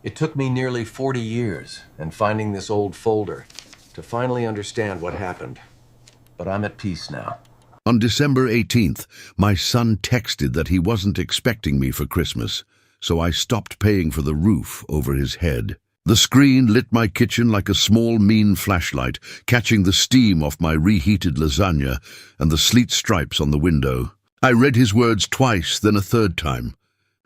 It took me nearly 40 years and finding this old folder to finally understand what happened. But I'm at peace now. On December 18th, my son texted that he wasn't expecting me for Christmas, so I stopped paying for the roof over his head. The screen lit my kitchen like a small, mean flashlight, catching the steam off my reheated lasagna and the sleet stripes on the window. I read his words twice, then a third time,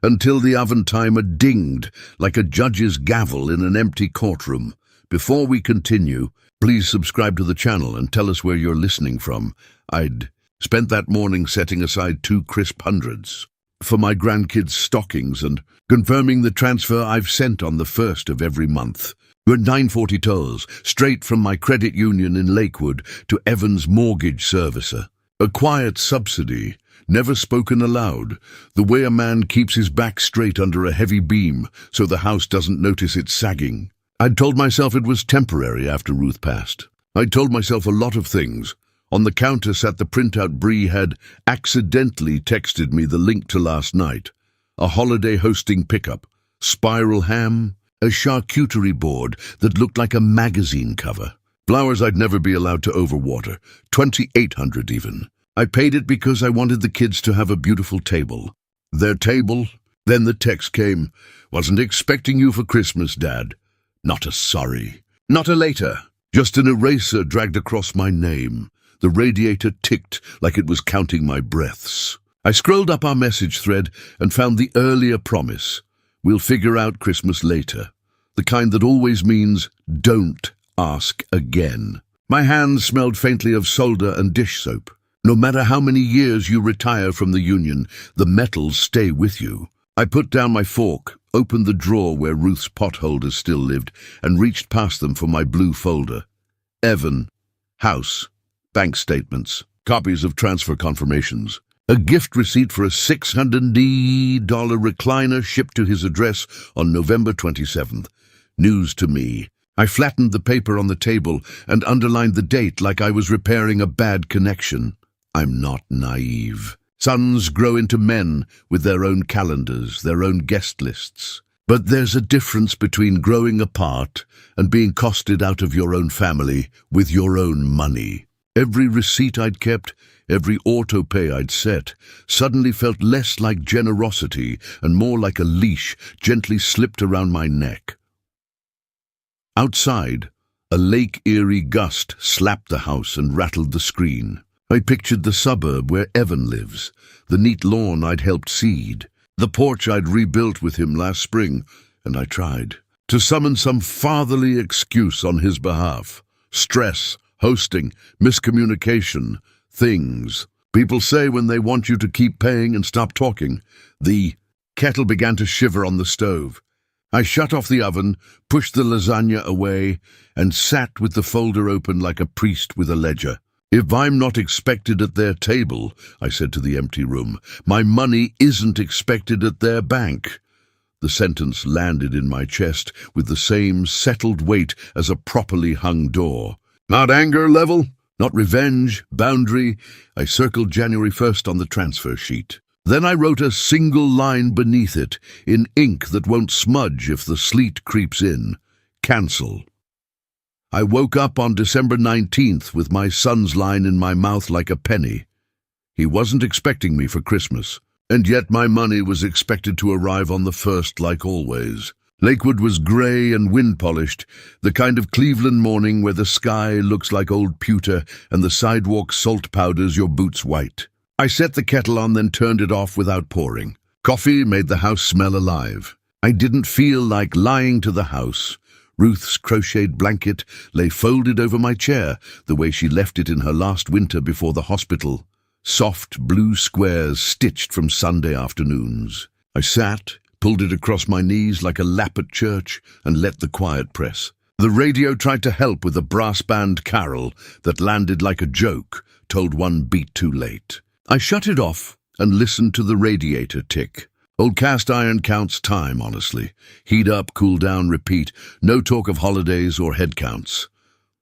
until the oven timer dinged like a judge's gavel in an empty courtroom. Before we continue, please subscribe to the channel and tell us where you're listening from. I'd spent that morning setting aside 2 crisp hundreds for my grandkids' stockings and confirming the transfer I've sent on the 1st of every month. We're 940 tolls, straight from my credit union in Lakewood to Evan's mortgage servicer. A quiet subsidy, never spoken aloud, the way a man keeps his back straight under a heavy beam so the house doesn't notice it sagging. I'd told myself it was temporary after Ruth passed. I'd told myself a lot of things. On the counter sat the printout Bree had accidentally texted me the link to last night. A holiday hosting pickup, spiral ham, a charcuterie board that looked like a magazine cover. Flowers I'd never be allowed to overwater, 2,800 even. I paid it because I wanted the kids to have a beautiful table. Their table? Then the text came, "Wasn't expecting you for Christmas, Dad." Not a sorry. Not a later. Just an eraser dragged across my name. The radiator ticked like it was counting my breaths. I scrolled up our message thread and found the earlier promise. We'll figure out Christmas later. The kind that always means, don't ask again. My hands smelled faintly of solder and dish soap. No matter how many years you retire from the union, the metals stay with you. I put down my fork, opened the drawer where Ruth's potholders still lived, and reached past them for my blue folder. Evan, house, bank statements, copies of transfer confirmations, a gift receipt for a $600 recliner shipped to his address on November 27th. News to me. I flattened the paper on the table and underlined the date like I was repairing a bad connection. I'm not naive. Sons grow into men with their own calendars, their own guest lists. But there's a difference between growing apart and being costed out of your own family with your own money. Every receipt I'd kept, every auto-pay I'd set, suddenly felt less like generosity and more like a leash gently slipped around my neck. Outside, a Lake Erie gust slapped the house and rattled the screen. I pictured the suburb where Evan lives, the neat lawn I'd helped seed, the porch I'd rebuilt with him last spring, and I tried to summon some fatherly excuse on his behalf. Stress, hosting, miscommunication, things people say when they want you to keep paying and stop talking. The kettle began to shiver on the stove. I shut off the oven, pushed the lasagna away, and sat with the folder open like a priest with a ledger. If I'm not expected at their table, I said to the empty room, my money isn't expected at their bank. The sentence landed in my chest with the same settled weight as a properly hung door. Not anger level, not revenge, boundary. I circled January 1st on the transfer sheet. Then I wrote a single line beneath it, in ink that won't smudge if the sleet creeps in. Cancel. I woke up on December 19th with my son's line in my mouth like a penny. He wasn't expecting me for Christmas, and yet my money was expected to arrive on the 1st like always. Lakewood was grey and wind-polished, the kind of Cleveland morning where the sky looks like old pewter and the sidewalk salt powders your boots white. I set the kettle on, then turned it off without pouring. Coffee made the house smell alive. I didn't feel like lying to the house. Ruth's crocheted blanket lay folded over my chair, the way she left it in her last winter before the hospital. Soft blue squares stitched from Sunday afternoons. I sat, pulled it across my knees like a lap at church, and let the quiet press. The radio tried to help with a brass band carol that landed like a joke, told one beat too late. I shut it off and listened to the radiator tick. Old cast iron counts time, honestly. Heat up, cool down, repeat. No talk of holidays or head counts.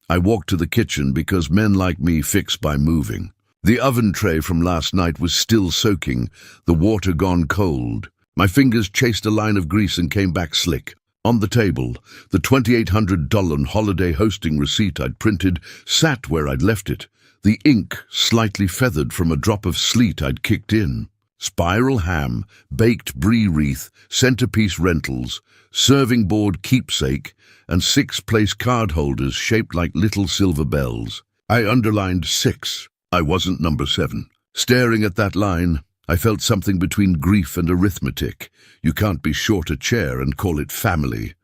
I walked to the kitchen because men like me fix by moving. The oven tray from last night was still soaking, the water gone cold. My fingers chased a line of grease and came back slick. On the table, the $2,800 holiday hosting receipt I'd printed sat where I'd left it, the ink slightly feathered from a drop of sleet I'd kicked in. Spiral ham, baked brie wreath, centerpiece rentals, serving board keepsake, and 6-place card holders shaped like little silver bells. I underlined 6. I wasn't number 7. Staring at that line, I felt something between grief and arithmetic. You can't be short a chair and call it family.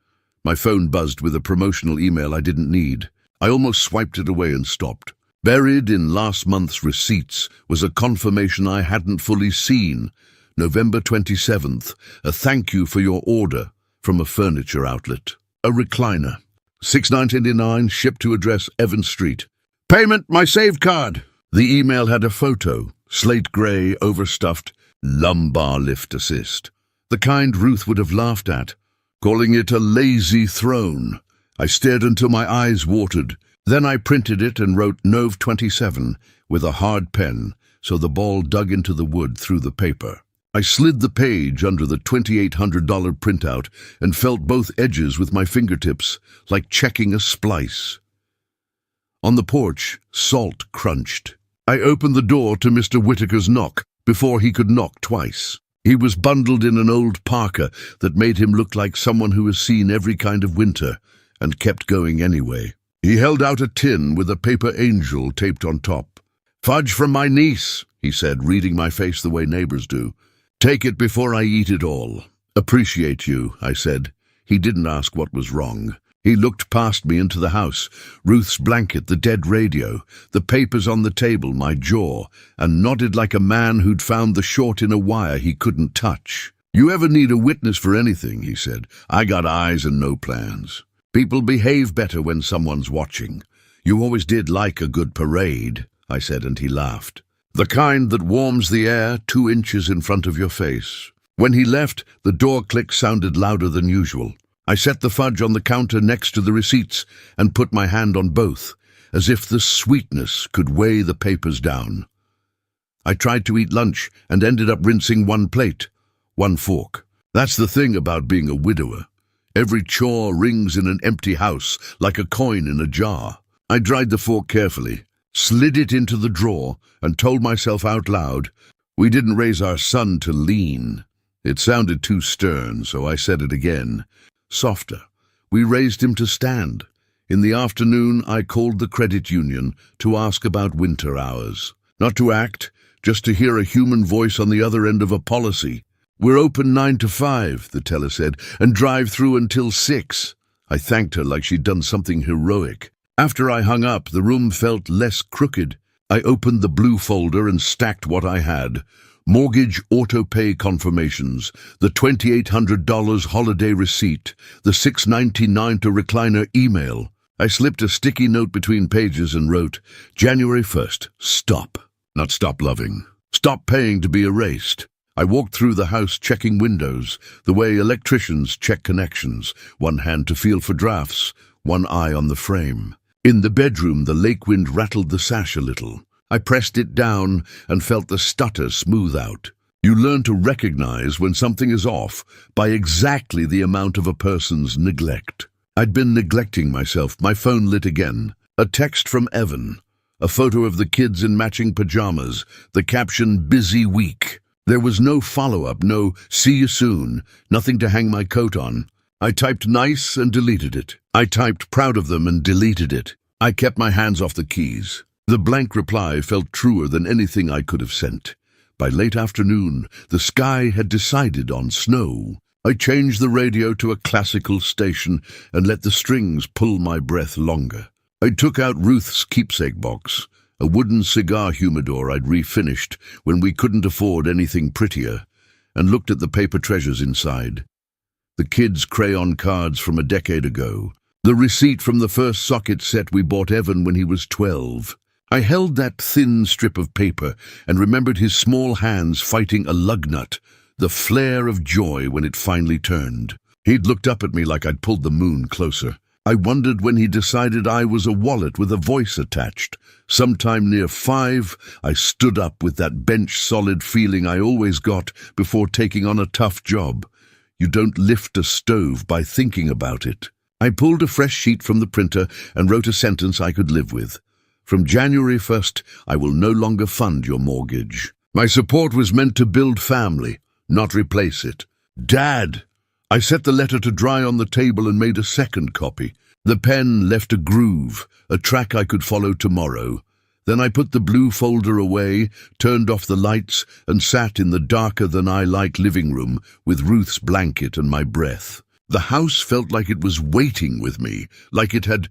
My phone buzzed with a promotional email I didn't need. I almost swiped it away and stopped. Buried in last month's receipts was a confirmation I hadn't fully seen. November 27th, a thank you for your order from a furniture outlet. A recliner. $6.99, shipped to address Evans Street. Payment, my save card. The email had a photo, slate grey, overstuffed, lumbar lift assist. The kind Ruth would have laughed at, calling it a lazy throne. I stared until my eyes watered. Then I printed it and wrote Nov 27 with a hard pen, so the ball dug into the wood through the paper. I slid the page under the $2,800 printout and felt both edges with my fingertips, like checking a splice. On the porch, salt crunched. I opened the door to Mr. Whitaker's knock before he could knock twice. He was bundled in an old parka that made him look like someone who has seen every kind of winter and kept going anyway. He held out a tin with a paper angel taped on top. "Fudge from my niece," he said, reading my face the way neighbors do. "Take it before I eat it all." "Appreciate you," I said. He didn't ask what was wrong. He looked past me into the house, Ruth's blanket, the dead radio, the papers on the table, my jaw, and nodded like a man who'd found the short in a wire he couldn't touch. "You ever need a witness for anything," he said. "I got eyes and no plans. People behave better when someone's watching. You always did like a good parade," I said, and he laughed. "The kind that warms the air 2 inches in front of your face." When he left, the door click sounded louder than usual. I set the fudge on the counter next to the receipts and put my hand on both, as if the sweetness could weigh the papers down. I tried to eat lunch and ended up rinsing 1 plate, 1 fork. That's the thing about being a widower. Every chore rings in an empty house like a coin in a jar. I dried the fork carefully, slid it into the drawer, and told myself out loud, "We didn't raise our son to lean." It sounded too stern, so I said it again, softer. "We raised him to stand." In the afternoon, I called the credit union to ask about winter hours. Not to act, just to hear a human voice on the other end of a policy. "We're open 9 to 5, the teller said, "and drive through until 6. I thanked her like she'd done something heroic. After I hung up, the room felt less crooked. I opened the blue folder and stacked what I had. Mortgage auto-pay confirmations, the $2,800 holiday receipt, the $6.99 to recliner email. I slipped a sticky note between pages and wrote, January 1st, stop. Not stop loving. Stop paying to be erased. I walked through the house checking windows, the way electricians check connections, one hand to feel for drafts, one eye on the frame. In the bedroom, the Lakewood rattled the sash a little. I pressed it down and felt the stutter smooth out. You learn to recognize when something is off by exactly the amount of a person's neglect. I'd been neglecting myself. My phone lit again. A text from Evan. A photo of the kids in matching pajamas. The caption, busy week. There was no follow-up, no see you soon, nothing to hang my coat on. I typed nice and deleted it. I typed proud of them and deleted it. I kept my hands off the keys. The blank reply felt truer than anything I could have sent. By late afternoon, the sky had decided on snow. I changed the radio to a classical station and let the strings pull my breath longer. I took out Ruth's keepsake box, a wooden cigar humidor I'd refinished when we couldn't afford anything prettier, and looked at the paper treasures inside. The kids' crayon cards from a decade ago. The receipt from the first socket set we bought Evan when he was 12. I held that thin strip of paper and remembered his small hands fighting a lug nut, the flare of joy when it finally turned. He'd looked up at me like I'd pulled the moon closer. I wondered when he decided I was a wallet with a voice attached. Sometime near 5, I stood up with that bench-solid feeling I always got before taking on a tough job. You don't lift a stove by thinking about it. I pulled a fresh sheet from the printer and wrote a sentence I could live with. From January 1st, I will no longer fund your mortgage. My support was meant to build family, not replace it. Dad! I set the letter to dry on the table and made a second copy. The pen left a groove, a track I could follow tomorrow. Then I put the blue folder away, turned off the lights, and sat in the darker-than-I-like living room with Ruth's blanket and my breath. The house felt like it was waiting with me, like it had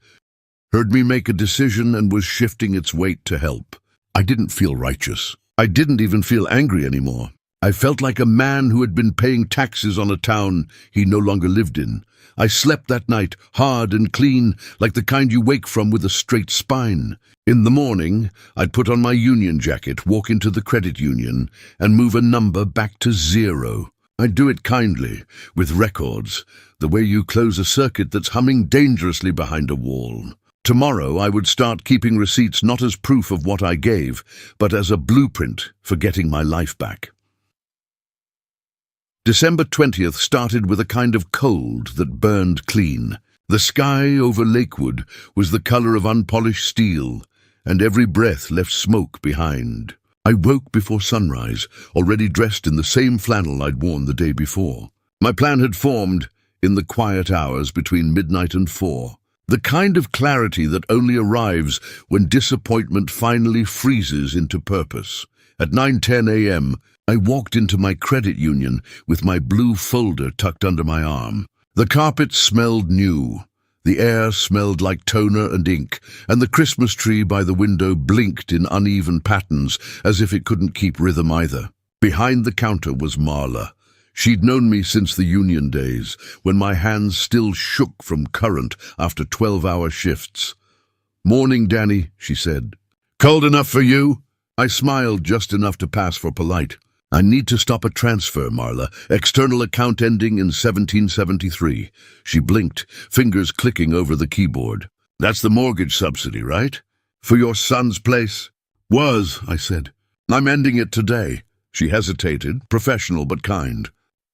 heard me make a decision and was shifting its weight to help. I didn't feel righteous. I didn't even feel angry anymore. I felt like a man who had been paying taxes on a town he no longer lived in. I slept that night, hard and clean, like the kind you wake from with a straight spine. In the morning, I'd put on my union jacket, walk into the credit union, and move a number back to 0. I'd do it kindly, with records, the way you close a circuit that's humming dangerously behind a wall. Tomorrow, I would start keeping receipts not as proof of what I gave, but as a blueprint for getting my life back. December 20th started with a kind of cold that burned clean. The sky over Lakewood was the color of unpolished steel, and every breath left smoke behind. I woke before sunrise, already dressed in the same flannel I'd worn the day before. My plan had formed in the quiet hours between midnight and 4. The kind of clarity that only arrives when disappointment finally freezes into purpose. At 9:10 a.m., I walked into my credit union with my blue folder tucked under my arm. The carpet smelled new. The air smelled like toner and ink, and the Christmas tree by the window blinked in uneven patterns as if it couldn't keep rhythm either. Behind the counter was Marla. She'd known me since the union days, when my hands still shook from current after 12-hour shifts. "Morning, Danny," she said. "Cold enough for you?" I smiled just enough to pass for polite. "I need to stop a transfer, Marla. External account ending in 1773. She blinked, fingers clicking over the keyboard. "That's the mortgage subsidy, right? For your son's place?" "Was," I said. "I'm ending it today." She hesitated, professional but kind.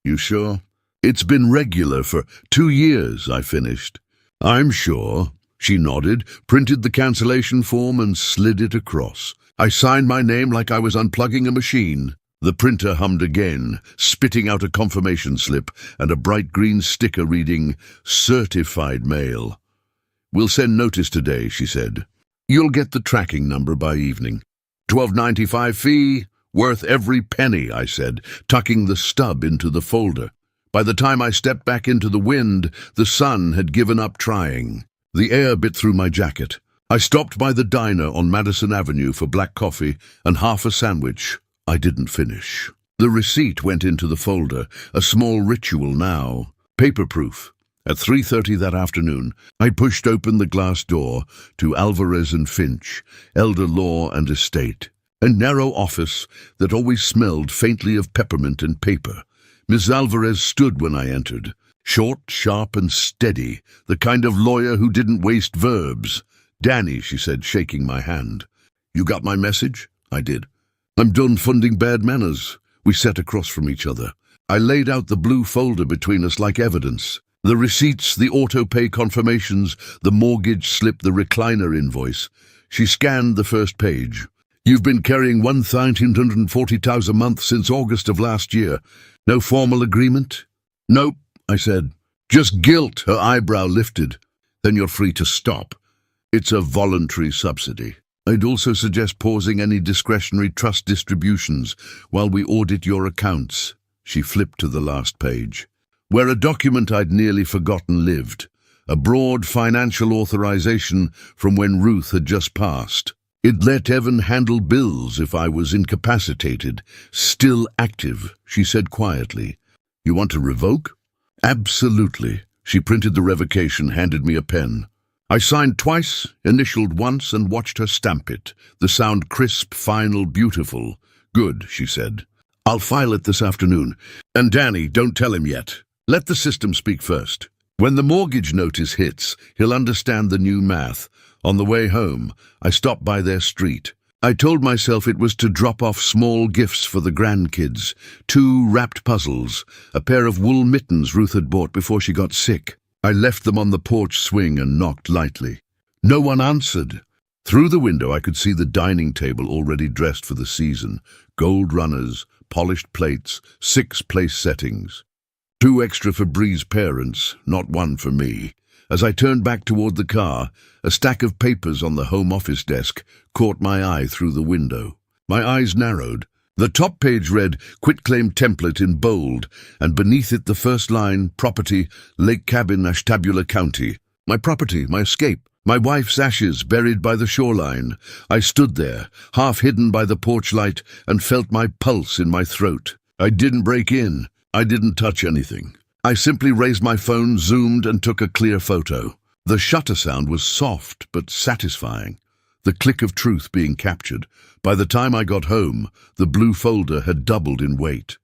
"You sure?" "It's been regular for 2 years," I finished. "I'm sure." She nodded, printed the cancellation form and slid it across. I signed my name like I was unplugging a machine. The printer hummed again, spitting out a confirmation slip and a bright green sticker reading, "Certified mail." "We'll send notice today," she said. "You'll get the tracking number by evening." $12.95 fee, worth every penny, I said, tucking the stub into the folder. By the time I stepped back into the wind, the sun had given up trying. The air bit through my jacket. I stopped by the diner on Madison Avenue for black coffee and half a sandwich. I didn't finish. The receipt went into the folder, a small ritual now. Paper-proof. At 3:30 that afternoon, I pushed open the glass door to Alvarez and Finch, Elder Law and Estate. A narrow office that always smelled faintly of peppermint and paper. Miss Alvarez stood when I entered. Short, sharp, and steady, the kind of lawyer who didn't waste verbs. "Danny," she said, shaking my hand. "You got my message?" I did. "I'm done funding bad manners." We sat across from each other. I laid out the blue folder between us like evidence. The receipts, the auto-pay confirmations, the mortgage slip, the recliner invoice. She scanned the first page. "You've been carrying $1,940 a month since August of last year. No formal agreement?" "Nope," I said. "Just guilt." Her eyebrow lifted. "Then you're free to stop. It's a voluntary subsidy. I'd also suggest pausing any discretionary trust distributions while we audit your accounts." She flipped to the last page, where a document I'd nearly forgotten lived, a broad financial authorization from when Ruth had just passed. It let Evan handle bills if I was incapacitated, still active, she said quietly. "You want to revoke?" "Absolutely." She printed the revocation, handed me a pen. I signed twice, initialed once, and watched her stamp it. The sound crisp, final, beautiful. "Good," she said. "I'll file it this afternoon. And Danny, don't tell him yet. Let the system speak first. When the mortgage notice hits, he'll understand the new math. On the way home, I stopped by their street. I told myself it was to drop off small gifts for the grandkids, 2 wrapped puzzles, a pair of wool mittens Ruth had bought before she got sick. I left them on the porch swing and knocked lightly. No one answered. Through the window I could see the dining table already dressed for the season. Gold runners, polished plates, 6 place settings. 2 extra for Bree's parents, not 1 for me. As I turned back toward the car, a stack of papers on the home office desk caught my eye through the window. My eyes narrowed. The top page read, "Quitclaim template" in bold, and beneath it the first line, "Property, Lake Cabin, Ashtabula County." My property, my escape, my wife's ashes buried by the shoreline. I stood there, half hidden by the porch light, and felt my pulse in my throat. I didn't break in. I didn't touch anything. I simply raised my phone, zoomed, and took a clear photo. The shutter sound was soft but satisfying, the click of truth being captured. By the time I got home, the blue folder had doubled in weight.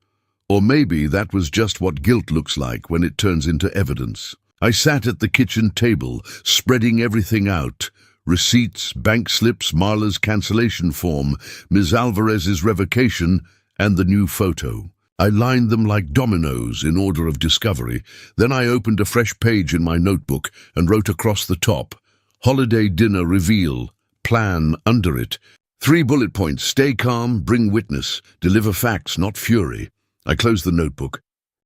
Or maybe that was just what guilt looks like when it turns into evidence. I sat at the kitchen table, spreading everything out. Receipts, bank slips, Marla's cancellation form, Ms. Alvarez's revocation, and the new photo. I lined them like dominoes in order of discovery. Then I opened a fresh page in my notebook and wrote across the top, "Holiday dinner reveal, plan under it. 3 bullet points: stay calm, bring witness, deliver facts, not fury." I closed the notebook,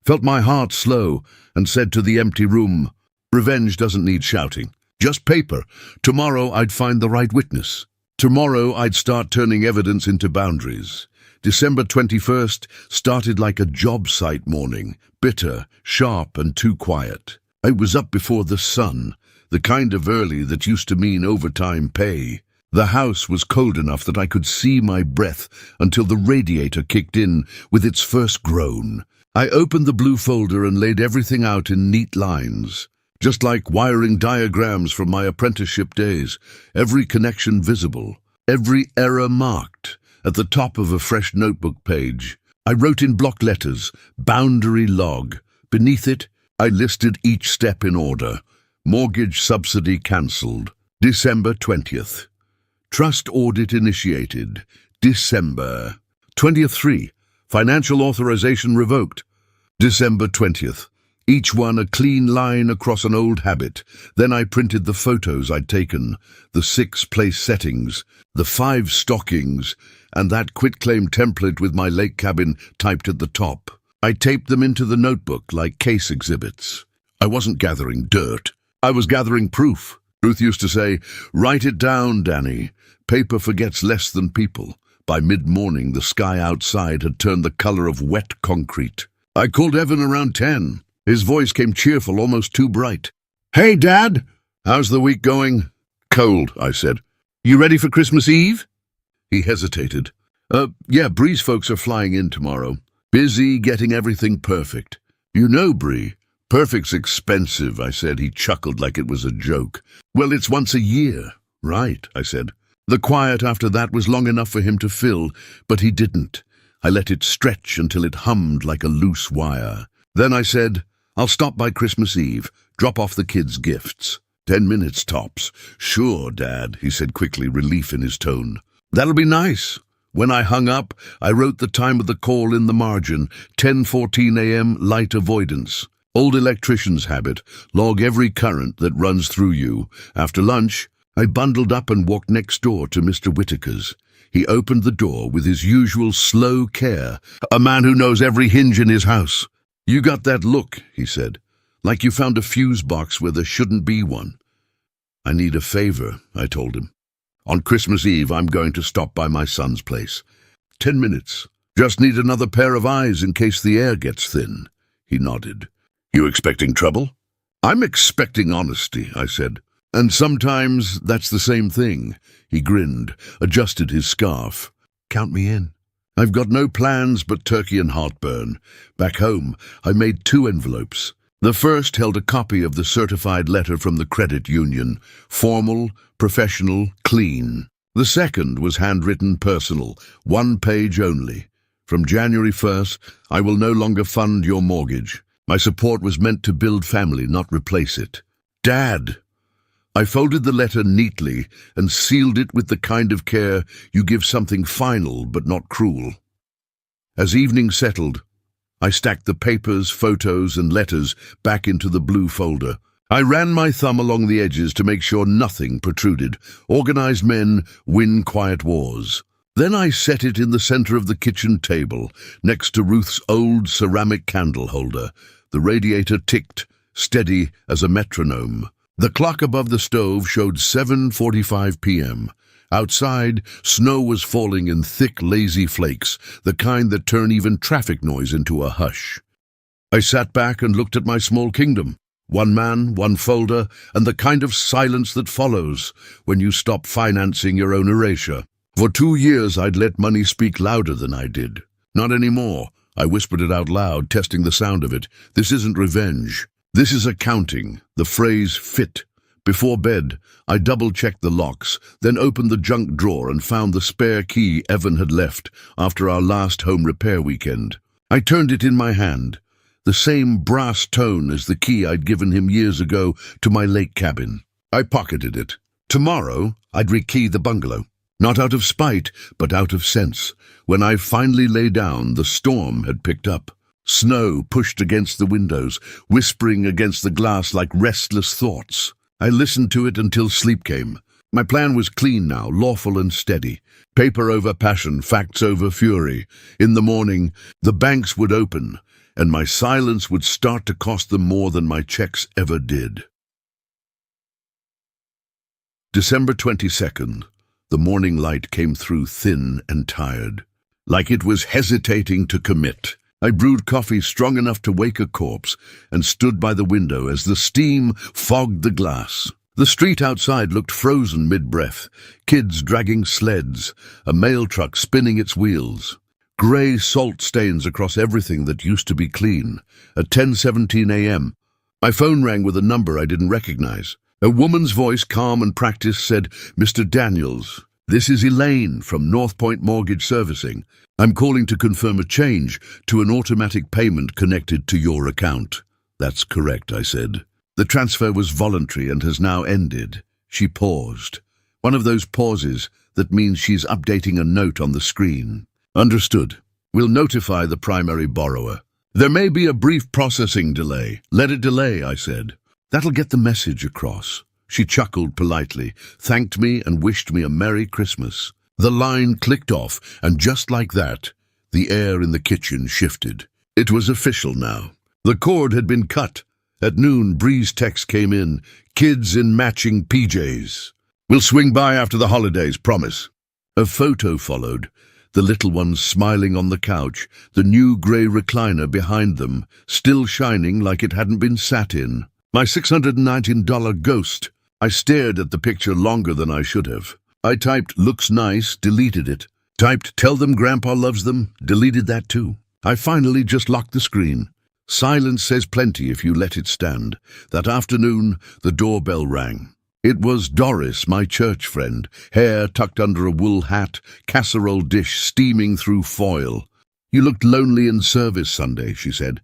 felt my heart slow, and said to the empty room, "Revenge doesn't need shouting. Just paper. Tomorrow I'd find the right witness. Tomorrow I'd start turning evidence into boundaries." December 21st started like a job site morning, bitter, sharp, and too quiet. I was up before the sun, the kind of early that used to mean overtime pay. The house was cold enough that I could see my breath until the radiator kicked in with its first groan. I opened the blue folder and laid everything out in neat lines, just like wiring diagrams from my apprenticeship days, every connection visible, every error marked. At the top of a fresh notebook page, I wrote in block letters, "Boundary log." Beneath it, I listed each step in order. Mortgage subsidy cancelled. December 20th. Trust audit initiated. December 20th. 3. Financial authorization revoked. December 20th. Each one a clean line across an old habit. Then I printed the photos I'd taken, the 6 place settings, the 5 stockings, and that quitclaim template with my lake cabin typed at the top. I taped them into the notebook like case exhibits. I wasn't gathering dirt. I was gathering proof. Ruth used to say, "Write it down, Danny. Paper forgets less than people." By mid-morning, the sky outside had turned the color of wet concrete. I called Evan around 10. His voice came cheerful, almost too bright. "Hey, Dad! How's the week going?" "Cold," I said. "You ready for Christmas Eve?" He hesitated. Yeah, Bree's folks are flying in tomorrow. Busy getting everything perfect." "You know, Bree, perfect's expensive," I said. He chuckled like it was a joke. "Well, it's once a year." "Right," I said. The quiet after that was long enough for him to fill, but he didn't. I let it stretch until it hummed like a loose wire. Then I said, "I'll stop by Christmas Eve, drop off the kids' gifts. 10 minutes tops." "Sure, Dad," he said quickly, relief in his tone. "That'll be nice." When I hung up, I wrote the time of the call in the margin, 10:14 a.m., light avoidance. Old electrician's habit, log every current that runs through you. After lunch, I bundled up and walked next door to Mr. Whitaker's. He opened the door with his usual slow care, a man who knows every hinge in his house. "You got that look," he said, "like you found a fuse box where there shouldn't be one." "I need a favor," I told him. "On Christmas Eve, I'm going to stop by my son's place. 10 minutes. Just need another pair of eyes in case the air gets thin." He nodded. "You expecting trouble?" "I'm expecting honesty," I said. "And sometimes that's the same thing." He grinned, adjusted his scarf. "Count me in. I've got no plans but turkey and heartburn. Back home, I made 2 envelopes. The first held a copy of the certified letter from the credit union, formal, professional, clean. The second was handwritten personal, 1 page only. "From January 1st, I will no longer fund your mortgage. My support was meant to build family, not replace it." "Dad!" I folded the letter neatly and sealed it with the kind of care you give something final but not cruel. As evening settled, I stacked the papers, photos, and letters back into the blue folder. I ran my thumb along the edges to make sure nothing protruded. Organized men win quiet wars. Then I set it in the center of the kitchen table, next to Ruth's old ceramic candle holder. The radiator ticked, steady as a metronome. The clock above the stove showed 7:45 p.m. Outside, snow was falling in thick, lazy flakes, the kind that turn even traffic noise into a hush. I sat back and looked at my small kingdom. One man, one folder, and the kind of silence that follows when you stop financing your own erasure. For 2 years, I'd let money speak louder than I did. Not anymore. I whispered it out loud, testing the sound of it. This isn't revenge. This is accounting. The phrase fit. Before bed, I double-checked the locks, then opened the junk drawer and found the spare key Evan had left after our last home repair weekend. I turned it in my hand, the same brass tone as the key I'd given him years ago to my lake cabin. I pocketed it. Tomorrow, I'd rekey the bungalow. Not out of spite, but out of sense. When I finally lay down, the storm had picked up. Snow pushed against the windows, whispering against the glass like restless thoughts. I listened to it until sleep came. My plan was clean now, lawful and steady. Paper over passion, facts over fury. In the morning, the banks would open, and my silence would start to cost them more than my checks ever did. December 22nd. The morning light came through thin and tired, like it was hesitating to commit. I brewed coffee strong enough to wake a corpse and stood by the window as the steam fogged the glass. The street outside looked frozen mid-breath, kids dragging sleds, a mail truck spinning its wheels. Grey salt stains across everything that used to be clean. At 10:17 a.m., my phone rang with a number I didn't recognize. A woman's voice, calm and practiced, said, "Mr. Daniels, this is Elaine from North Point Mortgage Servicing. I'm calling to confirm a change to an automatic payment connected to your account." "That's correct," I said. "The transfer was voluntary and has now ended." She paused. One of those pauses that means she's updating a note on the screen. "Understood. We'll notify the primary borrower. There may be a brief processing delay. Let it delay," I said. "That'll get the message across." She chuckled politely, thanked me, and wished me a Merry Christmas. The line clicked off, and just like that, the air in the kitchen shifted. It was official now. The cord had been cut. At noon, Bree's text came in, "Kids in matching PJs. We'll swing by after the holidays, promise." A photo followed, the little ones smiling on the couch, the new grey recliner behind them, still shining like it hadn't been sat in. My $619 ghost. I stared at the picture longer than I should have. I typed, "Looks nice," deleted it. Typed, "Tell them Grandpa loves them," deleted that too. I finally just locked the screen. Silence says plenty if you let it stand. That afternoon, the doorbell rang. It was Doris, my church friend, hair tucked under a wool hat, casserole dish steaming through foil. "You looked lonely in service Sunday," she said.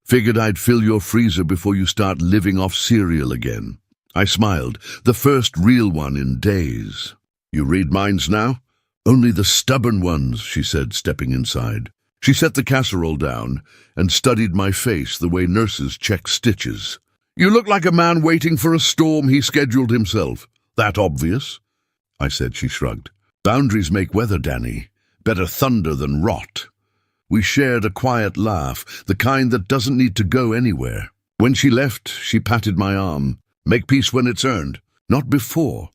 "Figured I'd fill your freezer before you start living off cereal again." I smiled, the first real one in days. "You read minds now?" "Only the stubborn ones," she said, stepping inside. She set the casserole down and studied my face the way nurses check stitches. "You look like a man waiting for a storm he scheduled himself." "That obvious?" I said. She shrugged. "Boundaries make weather, Danny. Better thunder than rot." We shared a quiet laugh, the kind that doesn't need to go anywhere. When she left, she patted my arm. "Make peace when it's earned, not before."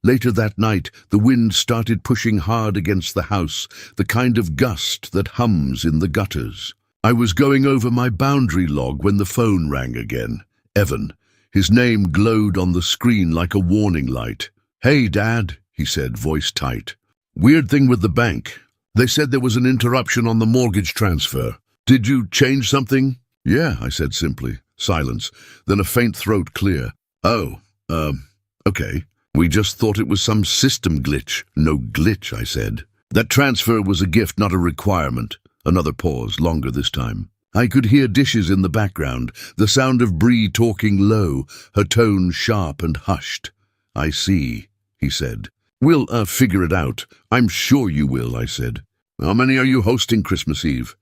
Later that night, the wind started pushing hard against the house, the kind of gust that hums in the gutters. I was going over my boundary log when the phone rang again. Evan. His name glowed on the screen like a warning light. "Hey, Dad," he said, voice tight. "Weird thing with the bank. They said there was an interruption on the mortgage transfer. Did you change something?" "Yeah," I said simply. Silence, then a faint throat clear. "Oh, okay. We just thought it was some system glitch." "No glitch," I said. "That transfer was a gift, not a requirement." Another pause, longer this time. I could hear dishes in the background, the sound of Bree talking low, her tone sharp and hushed. I see, he said. We'll figure it out. I'm sure you will, I said. How many are you hosting Christmas Eve?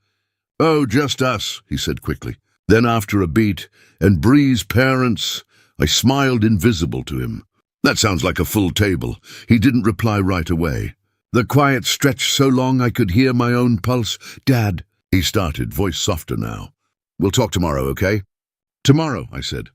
Oh, just us, he said quickly. Then after a beat, and Bree's parents, I smiled invisible to him. That sounds like a full table. He didn't reply right away. The quiet stretched so long I could hear my own pulse. Dad, he started, voice softer now. We'll talk tomorrow, okay? Tomorrow, I said.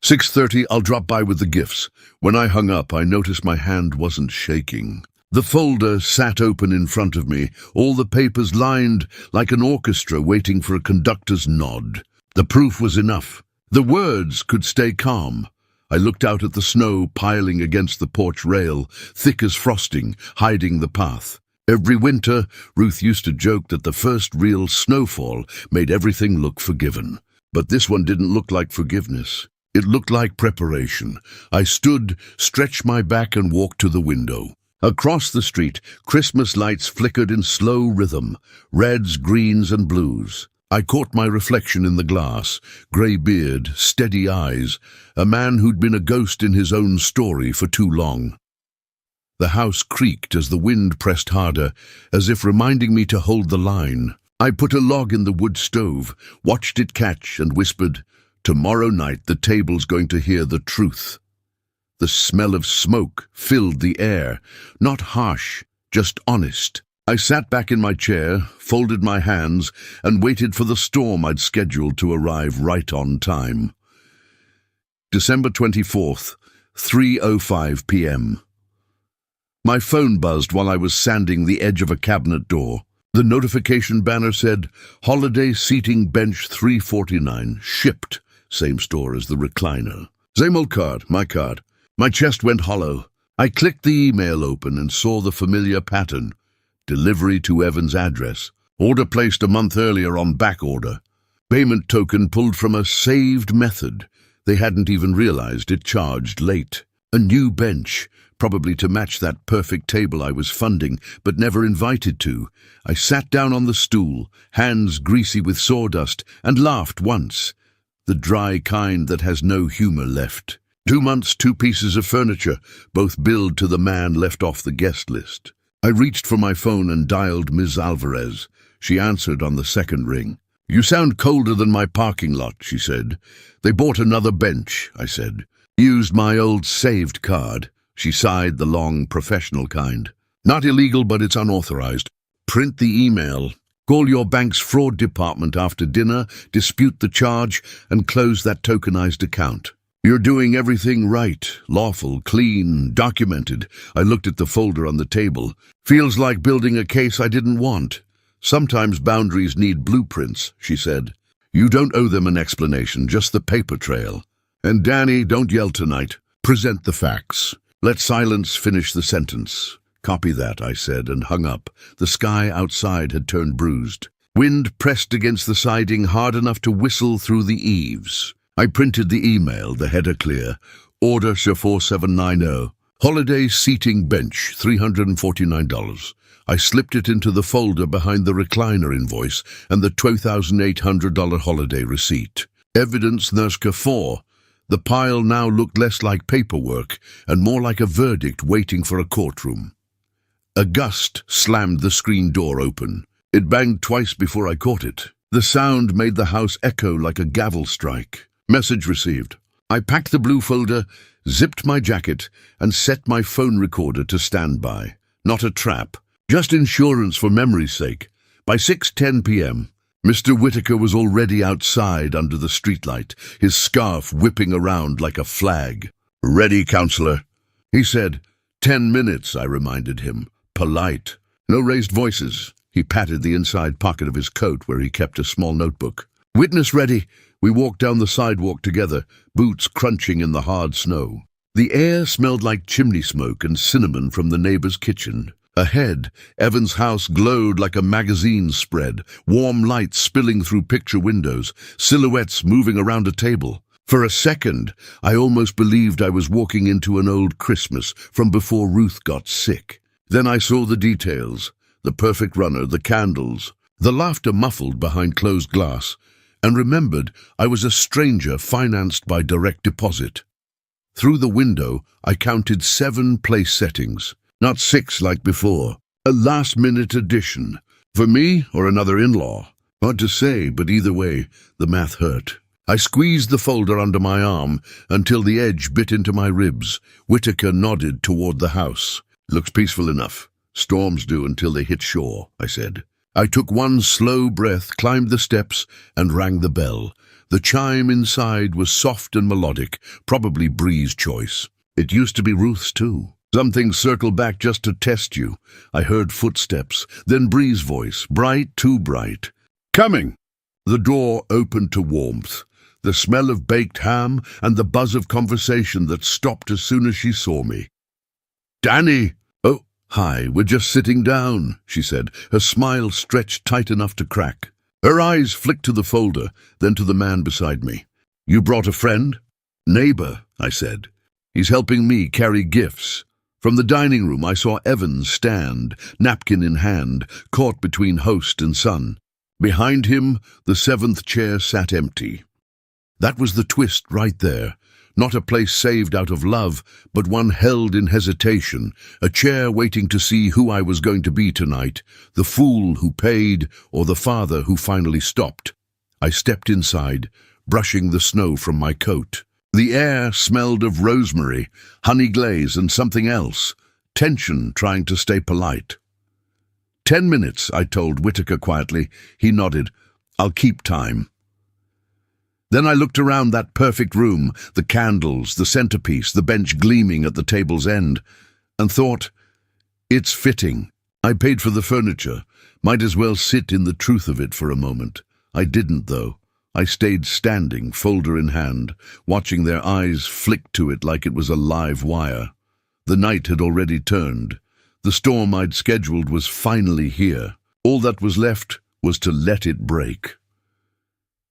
6:30, I'll drop by with the gifts. When I hung up, I noticed my hand wasn't shaking. The folder sat open in front of me, all the papers lined like an orchestra waiting for a conductor's nod. The proof was enough. The words could stay calm. I looked out at the snow piling against the porch rail, thick as frosting, hiding the path. Every winter, Ruth used to joke that the first real snowfall made everything look forgiven. But this one didn't look like forgiveness. It looked like preparation. I stood, stretched my back, and walked to the window. Across the street, Christmas lights flickered in slow rhythm, reds, greens, and blues. I caught my reflection in the glass, grey beard, steady eyes, a man who'd been a ghost in his own story for too long. The house creaked as the wind pressed harder, as if reminding me to hold the line. I put a log in the wood stove, watched it catch, and whispered, "Tomorrow night the table's going to hear the truth." The smell of smoke filled the air, not harsh, just honest. I sat back in my chair, folded my hands, and waited for the storm I'd scheduled to arrive right on time. December 24th, 3:05 p.m. My phone buzzed while I was sanding the edge of a cabinet door. The notification banner said, "Holiday Seating Bench 349, shipped." Same store as the recliner. Same old card, my card. My chest went hollow. I clicked the email open and saw the familiar pattern. Delivery to Evan's address. Order placed a month earlier on back order. Payment token pulled from a saved method. They hadn't even realized it charged late. A new bench, probably to match that perfect table I was funding, but never invited to. I sat down on the stool, hands greasy with sawdust, and laughed once. The dry kind that has no humor left. 2 months, 2 pieces of furniture, both billed to the man left off the guest list. I reached for my phone and dialed Ms. Alvarez. She answered on the second ring. "You sound colder than my parking lot," she said. "They bought another bench," I said. "Used my old saved card." She sighed, the long, professional kind. "Not illegal, but it's unauthorized. Print the email. Call your bank's fraud department after dinner, dispute the charge, and close that tokenized account. You're doing everything right, lawful, clean, documented." I looked at the folder on the table. "Feels like building a case I didn't want. Sometimes boundaries need blueprints," she said. "You don't owe them an explanation, just the paper trail. And Danny, don't yell tonight. Present the facts. Let silence finish the sentence." "Copy that," I said, and hung up. The sky outside had turned bruised. Wind pressed against the siding hard enough to whistle through the eaves. I printed the email, the header clear. Order Sir 4790. Holiday Seating Bench, $349. I slipped it into the folder behind the recliner invoice and the $2,800 holiday receipt. Evidence Nerska 4. The pile now looked less like paperwork and more like a verdict waiting for a courtroom. A gust slammed the screen door open. It banged twice before I caught it. The sound made the house echo like a gavel strike. Message received. I packed the blue folder, zipped my jacket, and set my phone recorder to standby. Not a trap, just insurance for memory's sake. By 6:10 p.m., Mr. Whitaker was already outside under the streetlight, his scarf whipping around like a flag. "Ready, counselor," he said. 10 minutes, I reminded him. Polite. No raised voices. He patted the inside pocket of his coat where he kept a small notebook. "Witness ready." We walked down the sidewalk together, boots crunching in the hard snow. The air smelled like chimney smoke and cinnamon from the neighbor's kitchen. Ahead, Evan's house glowed like a magazine spread, warm lights spilling through picture windows, silhouettes moving around a table. For a second, I almost believed I was walking into an old Christmas from before Ruth got sick. Then I saw the details, the perfect runner, the candles, the laughter muffled behind closed glass, and remembered I was a stranger financed by direct deposit. Through the window, I counted 7 place settings, not 6 like before. A last-minute addition. For me or another in-law? Hard to say, but either way, the math hurt. I squeezed the folder under my arm until the edge bit into my ribs. Whitaker nodded toward the house. Looks peaceful enough. Storms do until they hit shore, I said. I took one slow breath, climbed the steps, and rang the bell. The chime inside was soft and melodic, probably Bree's choice. It used to be Ruth's too. Something circled back just to test you. I heard footsteps, then Bree's voice, bright, too bright. Coming! The door opened to warmth, the smell of baked ham and the buzz of conversation that stopped as soon as she saw me. Danny! Oh, hi, we're just sitting down, she said, her smile stretched tight enough to crack. Her eyes flicked to the folder, then to the man beside me. You brought a friend? Neighbor, I said. He's helping me carry gifts. From the dining room I saw Evan stand, napkin in hand, caught between host and son. Behind him, the 7th chair sat empty. That was the twist right there. Not a place saved out of love, but one held in hesitation, a chair waiting to see who I was going to be tonight, the fool who paid or the father who finally stopped. I stepped inside, brushing the snow from my coat. The air smelled of rosemary, honey glaze and something else, tension trying to stay polite. 10 minutes, I told Whitaker quietly. He nodded. I'll keep time. Then I looked around that perfect room, the candles, the centerpiece, the bench gleaming at the table's end, and thought, it's fitting. I paid for the furniture. Might as well sit in the truth of it for a moment. I didn't, though. I stayed standing, folder in hand, watching their eyes flick to it like it was a live wire. The night had already turned. The storm I'd scheduled was finally here. All that was left was to let it break.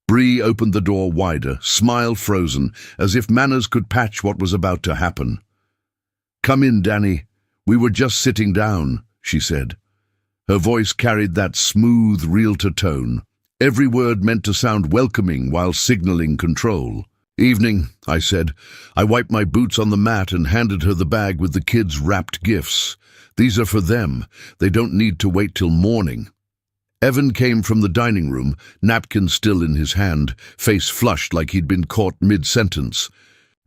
Bree opened the door wider, smile frozen, as if manners could patch what was about to happen. Come in, Danny. We were just sitting down, she said. Her voice carried that smooth, realtor tone. Every word meant to sound welcoming while signaling control. Evening, I said. I wiped my boots on the mat and handed her the bag with the kids' wrapped gifts. These are for them. They don't need to wait till morning. Evan came from the dining room, napkin still in his hand, face flushed like he'd been caught mid-sentence.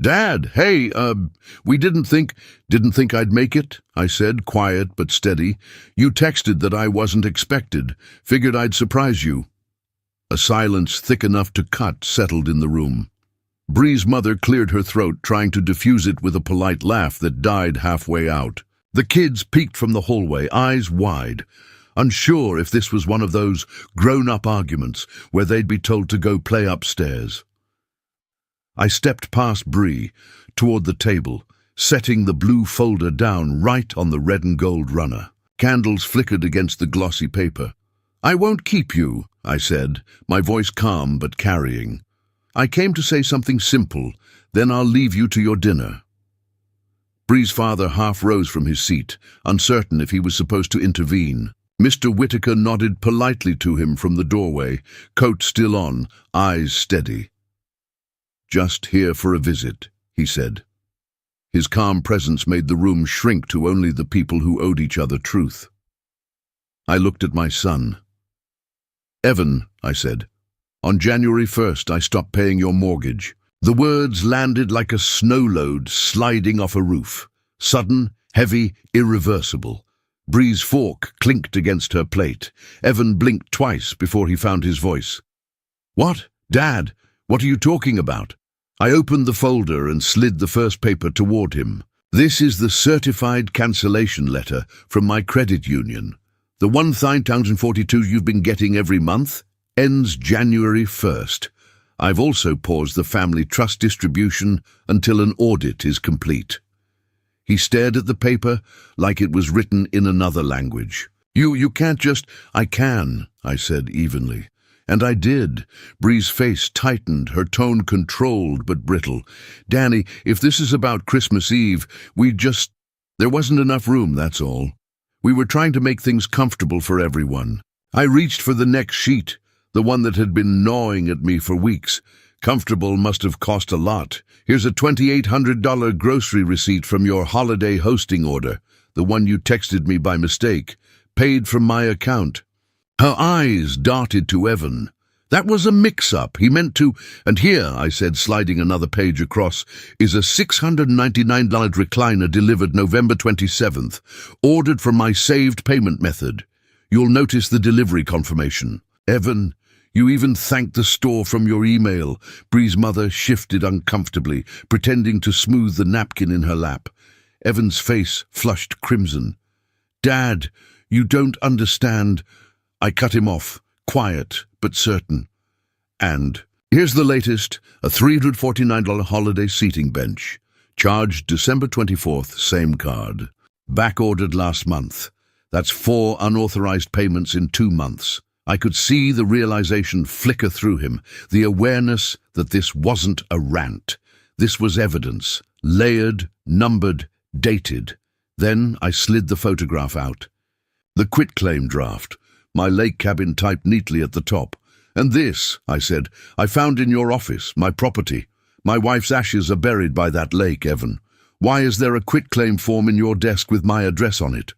Dad, hey, we didn't think I'd make it, I said, quiet but steady. You texted that I wasn't expected. Figured I'd surprise you. A silence thick enough to cut settled in the room. Bree's mother cleared her throat, trying to diffuse it with a polite laugh that died halfway out. The kids peeked from the hallway, eyes wide, unsure if this was one of those grown-up arguments where they'd be told to go play upstairs. I stepped past Bree, toward the table, setting the blue folder down right on the red and gold runner. Candles flickered against the glossy paper. I won't keep you, I said, my voice calm but carrying. I came to say something simple, then I'll leave you to your dinner. Bree's father half rose from his seat, uncertain if he was supposed to intervene. Mr. Whitaker nodded politely to him from the doorway, coat still on, eyes steady. Just here for a visit, he said. His calm presence made the room shrink to only the people who owed each other truth. I looked at my son. Evan, I said, on January 1st I stopped paying your mortgage. The words landed like a snow load sliding off a roof. Sudden, heavy, irreversible. Bree's fork clinked against her plate. Evan blinked twice before he found his voice. What? Dad, what are you talking about? I opened the folder and slid the first paper toward him. This is the certified cancellation letter from my credit union. The 1,042 you've been getting every month ends January 1st. I've also paused the family trust distribution until an audit is complete. He stared at the paper like it was written in another language. You can't just... I can, I said evenly. And I did. Bree's face tightened, her tone controlled but brittle. Danny, if this is about Christmas Eve, there wasn't enough room, that's all. We were trying to make things comfortable for everyone. I reached for the next sheet, the one that had been gnawing at me for weeks. Comfortable must have cost a lot. Here's a $2,800 grocery receipt from your holiday hosting order, the one you texted me by mistake, paid from my account. Her eyes darted to Evan. That was a mix-up. He meant to, and here, I said, sliding another page across, is a $699 recliner delivered November 27th, ordered from my saved payment method. You'll notice the delivery confirmation. Evan, you even thanked the store from your email. Bree's mother shifted uncomfortably, pretending to smooth the napkin in her lap. Evan's face flushed crimson. Dad, you don't understand. I cut him off, quiet but certain. And here's the latest, a $349 holiday seating bench. Charged December 24th, same card. Back-ordered last month. That's 4 unauthorized payments in 2 months. I could see the realization flicker through him, the awareness that this wasn't a rant. This was evidence, layered, numbered, dated. Then I slid the photograph out. The quitclaim draft, my lake cabin typed neatly at the top. And this, I said, I found in your office, my property. My wife's ashes are buried by that lake, Evan. Why is there a quitclaim form in your desk with my address on it?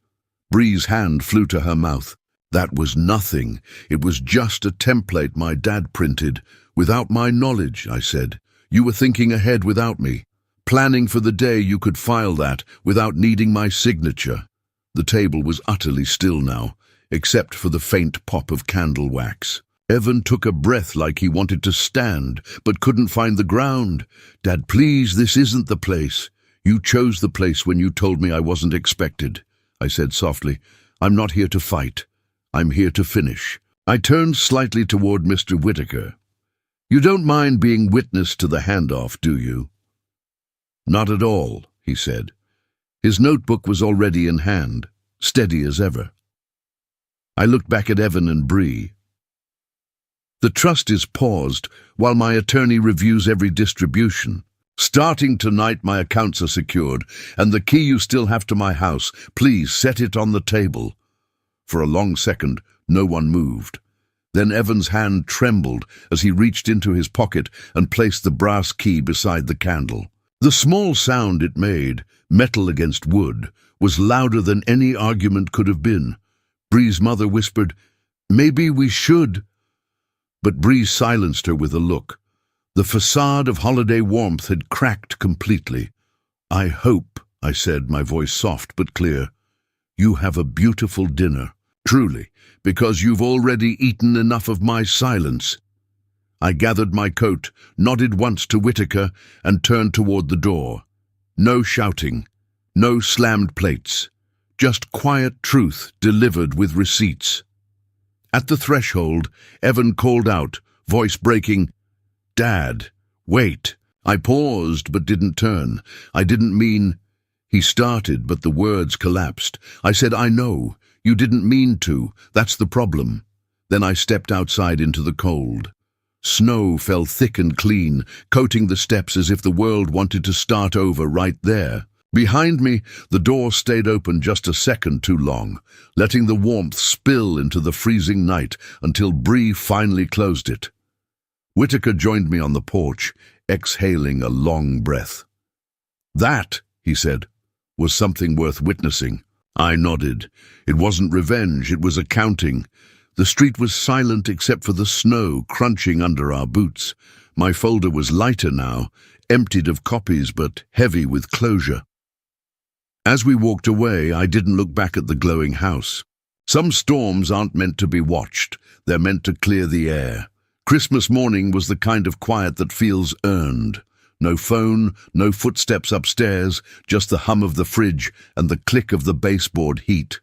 Bree's hand flew to her mouth. That was nothing. It was just a template my dad printed. Without my knowledge, I said. You were thinking ahead without me. Planning for the day you could file that without needing my signature. The table was utterly still now, except for the faint pop of candle wax. Evan took a breath like he wanted to stand, but couldn't find the ground. Dad, please, this isn't the place. You chose the place when you told me I wasn't expected. I said softly, I'm not here to fight. I'm here to finish. I turned slightly toward Mr. Whitaker. You don't mind being witness to the handoff, do you? Not at all, he said. His notebook was already in hand, steady as ever. I looked back at Evan and Bree. The trust is paused while my attorney reviews every distribution. Starting tonight, my accounts are secured, and the key you still have to my house, please set it on the table. For a long second, no one moved. Then Evan's hand trembled as he reached into his pocket and placed the brass key beside the candle. The small sound it made, metal against wood, was louder than any argument could have been. Bree's mother whispered, Maybe we should. But Bree silenced her with a look. The facade of holiday warmth had cracked completely. I hope, I said, my voice soft but clear, you have a beautiful dinner, truly, because you've already eaten enough of my silence. I gathered my coat, nodded once to Whitaker, and turned toward the door. No shouting, no slammed plates, just quiet truth delivered with receipts. At the threshold, Evan called out, voice breaking, Dad, wait. I paused but didn't turn. I didn't mean... He started, but the words collapsed. I said, I know. You didn't mean to. That's the problem. Then I stepped outside into the cold. Snow fell thick and clean, coating the steps as if the world wanted to start over right there. Behind me, the door stayed open just a second too long, letting the warmth spill into the freezing night until Bree finally closed it. Whitaker joined me on the porch, exhaling a long breath. That, he said, was something worth witnessing. I nodded. It wasn't revenge, it was accounting. The street was silent except for the snow crunching under our boots. My folder was lighter now, emptied of copies but heavy with closure. As we walked away, I didn't look back at the glowing house. Some storms aren't meant to be watched. They're meant to clear the air. Christmas morning was the kind of quiet that feels earned. No phone, no footsteps upstairs, just the hum of the fridge and the click of the baseboard heat.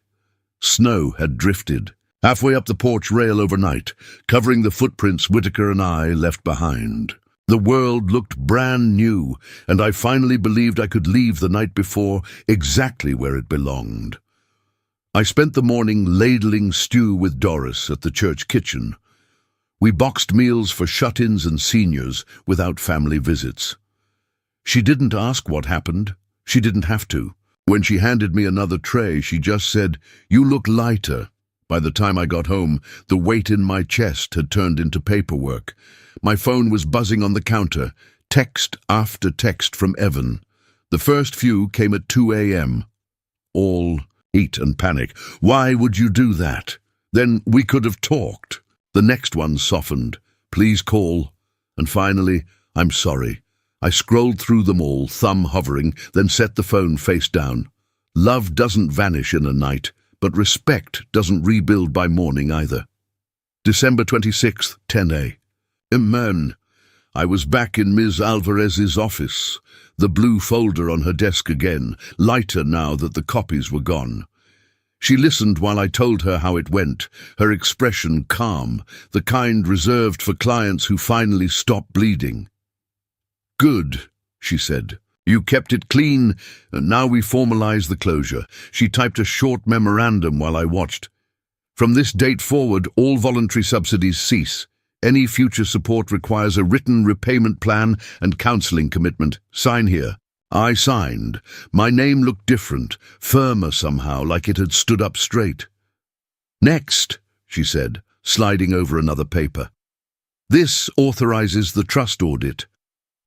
Snow had drifted, halfway up the porch rail overnight, covering the footprints Whitaker and I left behind. The world looked brand new, and I finally believed I could leave the night before exactly where it belonged. I spent the morning ladling stew with Doris at the church kitchen. We boxed meals for shut-ins and seniors without family visits. She didn't ask what happened. She didn't have to. When she handed me another tray, she just said, "You look lighter." By the time I got home, the weight in my chest had turned into paperwork. My phone was buzzing on the counter, text after text from Evan. The first few came at 2 a.m. All heat and panic. Why would you do that? Then we could have talked. The next one softened. Please call. And finally, I'm sorry. I scrolled through them all, thumb hovering, then set the phone face down. Love doesn't vanish in a night, but respect doesn't rebuild by morning either. December 26th, 10 a.m. I was back in Ms. Alvarez's office, the blue folder on her desk again, lighter now that the copies were gone. She listened while I told her how it went, her expression calm, the kind reserved for clients who finally stop bleeding. Good, she said. You kept it clean, and now we formalize the closure. She typed a short memorandum while I watched. From this date forward, all voluntary subsidies cease. Any future support requires a written repayment plan and counseling commitment. Sign here. I signed. My name looked different, firmer somehow, like it had stood up straight. Next, she said, sliding over another paper. This authorizes the trust audit.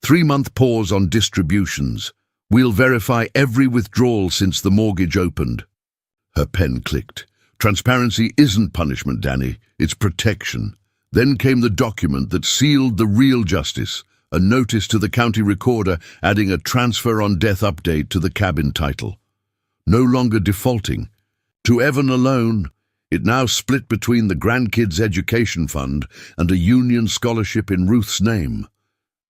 3-month pause on distributions. We'll verify every withdrawal since the mortgage opened. Her pen clicked. Transparency isn't punishment, Danny. It's protection. Then came the document that sealed the real justice, a notice to the county recorder adding a transfer on death update to the cabin title. No longer defaulting. To Evan alone, it now split between the grandkids' education fund and a union scholarship in Ruth's name.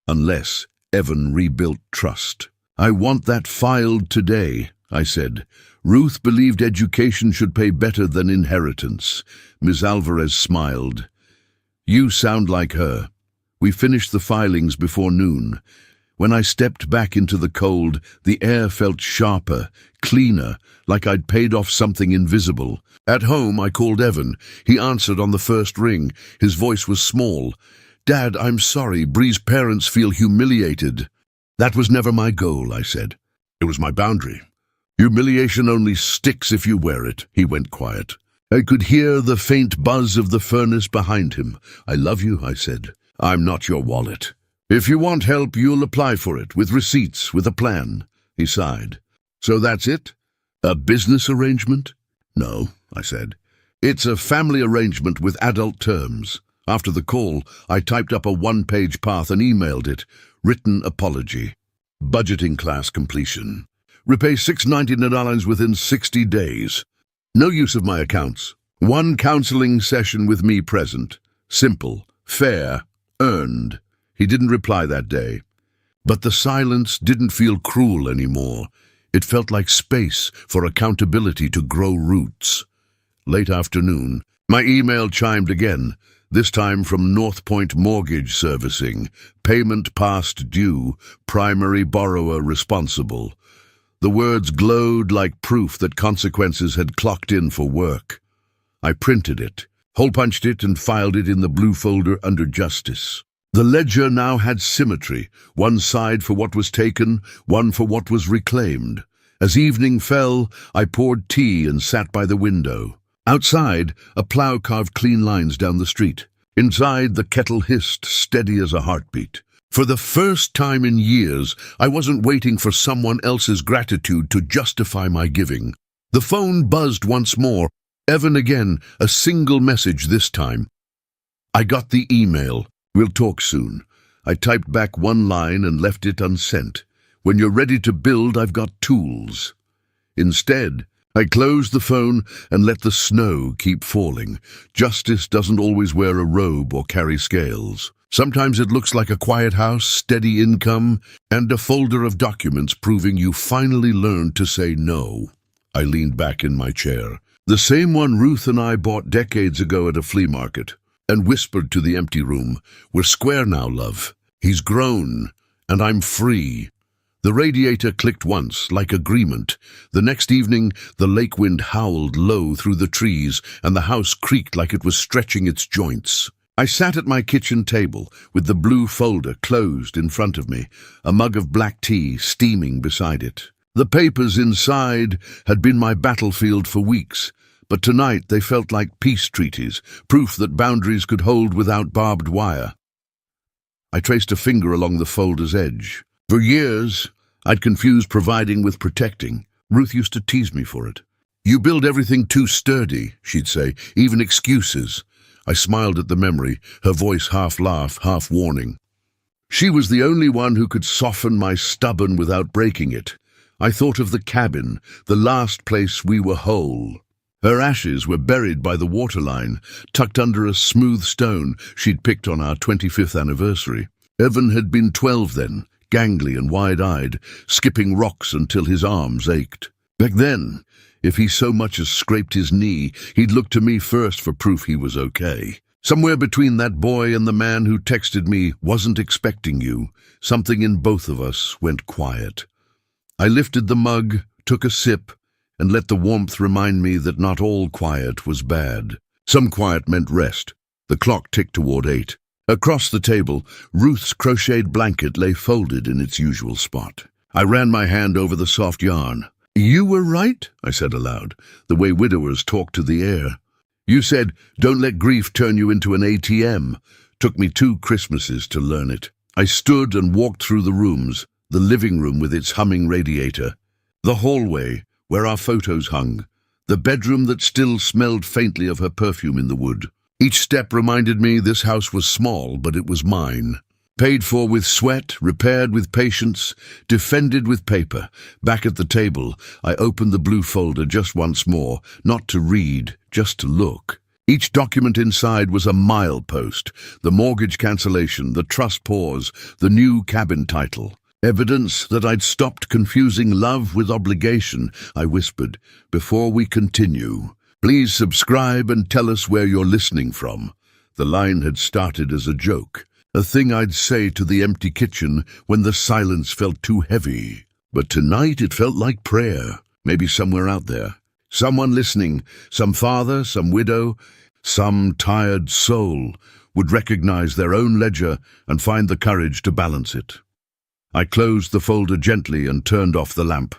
Unless Evan rebuilt trust. I want that filed today, I said. Ruth believed education should pay better than inheritance. Ms. Alvarez smiled. You sound like her. We finished the filings before noon. When I stepped back into the cold, the air felt sharper, cleaner, like I'd paid off something invisible. At home, I called Evan. He answered on the first ring. His voice was small. Dad, I'm sorry. Bree's parents feel humiliated. That was never my goal, I said. It was my boundary. Humiliation only sticks if you wear it. He went quiet. I could hear the faint buzz of the furnace behind him. I love you, I said. I'm not your wallet. If you want help, you'll apply for it, with receipts, with a plan. He sighed. So that's it? A business arrangement? No, I said. It's a family arrangement with adult terms. After the call, I typed up a 1-page path and emailed it. Written apology. Budgeting class completion. Repay $699 within 60 days. No use of my accounts. 1 counseling session with me present. Simple, fair, earned. He didn't reply that day. But the silence didn't feel cruel anymore. It felt like space for accountability to grow roots. Late afternoon, my email chimed again. This time from North Point Mortgage Servicing. Payment past due. Primary borrower responsible. The words glowed like proof that consequences had clocked in for work. I printed it, hole-punched it, and filed it in the blue folder under Justice. The ledger now had symmetry, one side for what was taken, one for what was reclaimed. As evening fell, I poured tea and sat by the window. Outside, a plow carved clean lines down the street. Inside, the kettle hissed, steady as a heartbeat. For the first time in years, I wasn't waiting for someone else's gratitude to justify my giving. The phone buzzed once more. Evan again, a single message this time. I got the email. We'll talk soon. I typed back 1 line and left it unsent. When you're ready to build, I've got tools. Instead, I closed the phone and let the snow keep falling. Justice doesn't always wear a robe or carry scales. Sometimes it looks like a quiet house, steady income, and a folder of documents proving you finally learned to say no. I leaned back in my chair. The same one Ruth and I bought decades ago at a flea market, and whispered to the empty room, "We're square now, love. He's grown, and I'm free." The radiator clicked once, like agreement. The next evening, the lake wind howled low through the trees, and the house creaked like it was stretching its joints. I sat at my kitchen table, with the blue folder closed in front of me, a mug of black tea steaming beside it. The papers inside had been my battlefield for weeks, but tonight they felt like peace treaties, proof that boundaries could hold without barbed wire. I traced a finger along the folder's edge. For years, I'd confused providing with protecting. Ruth used to tease me for it. "You build everything too sturdy," she'd say, "even excuses." I smiled at the memory, her voice half laugh, half warning. She was the only one who could soften my stubborn without breaking it. I thought of the cabin, the last place we were whole. Her ashes were buried by the waterline, tucked under a smooth stone she'd picked on our 25th anniversary. Evan had been 12 then, gangly and wide-eyed, skipping rocks until his arms ached. Back then, if he so much as scraped his knee, he'd look to me first for proof he was okay. Somewhere between that boy and the man who texted me, "Wasn't expecting you," something in both of us went quiet. I lifted the mug, took a sip, and let the warmth remind me that not all quiet was bad. Some quiet meant rest. The clock ticked toward 8. Across the table, Ruth's crocheted blanket lay folded in its usual spot. I ran my hand over the soft yarn. "You were right," I said aloud, the way widowers talk to the air. "You said, 'Don't let grief turn you into an ATM.' Took me 2 Christmases to learn it." I stood and walked through the rooms, the living room with its humming radiator, the hallway where our photos hung, the bedroom that still smelled faintly of her perfume in the wood. Each step reminded me this house was small, but it was mine. Paid for with sweat, repaired with patience, defended with paper. Back at the table, I opened the blue folder just once more, not to read, just to look. Each document inside was a milepost: the mortgage cancellation, the trust pause, the new cabin title. Evidence that I'd stopped confusing love with obligation. I whispered, "Before we continue, please subscribe and tell us where you're listening from." The line had started as a joke, a thing I'd say to the empty kitchen when the silence felt too heavy. But tonight it felt like prayer, maybe somewhere out there. Someone listening, some father, some widow, some tired soul, would recognize their own ledger and find the courage to balance it. I closed the folder gently and turned off the lamp.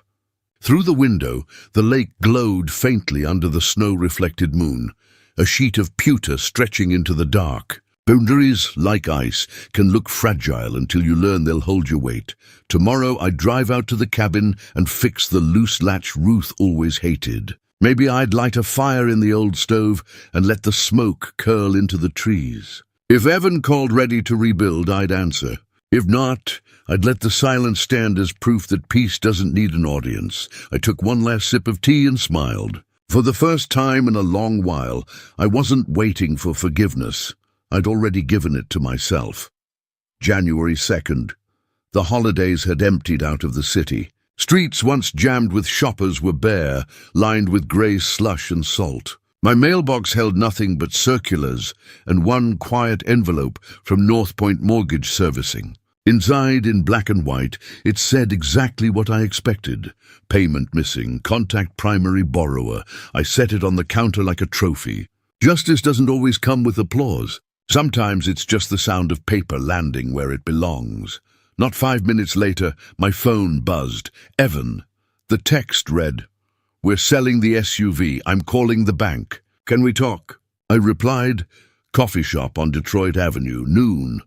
Through the window, the lake glowed faintly under the snow-reflected moon, a sheet of pewter stretching into the dark. Boundaries, like ice, can look fragile until you learn they'll hold your weight. Tomorrow I'd drive out to the cabin and fix the loose latch Ruth always hated. Maybe I'd light a fire in the old stove and let the smoke curl into the trees. If Evan called ready to rebuild, I'd answer. If not, I'd let the silence stand as proof that peace doesn't need an audience. I took one last sip of tea and smiled. For the first time in a long while, I wasn't waiting for forgiveness. I'd already given it to myself. January 2nd. The holidays had emptied out of the city. Streets once jammed with shoppers were bare, lined with grey slush and salt. My mailbox held nothing but circulars and one quiet envelope from North Point Mortgage Servicing. Inside, in black and white, it said exactly what I expected. Payment missing, contact primary borrower. I set it on the counter like a trophy. Justice doesn't always come with applause. Sometimes it's just the sound of paper landing where it belongs. Not 5 minutes later, my phone buzzed. Evan. The text read, "We're selling the SUV. I'm calling the bank. Can we talk?" I replied, "Coffee shop on Detroit Avenue, noon."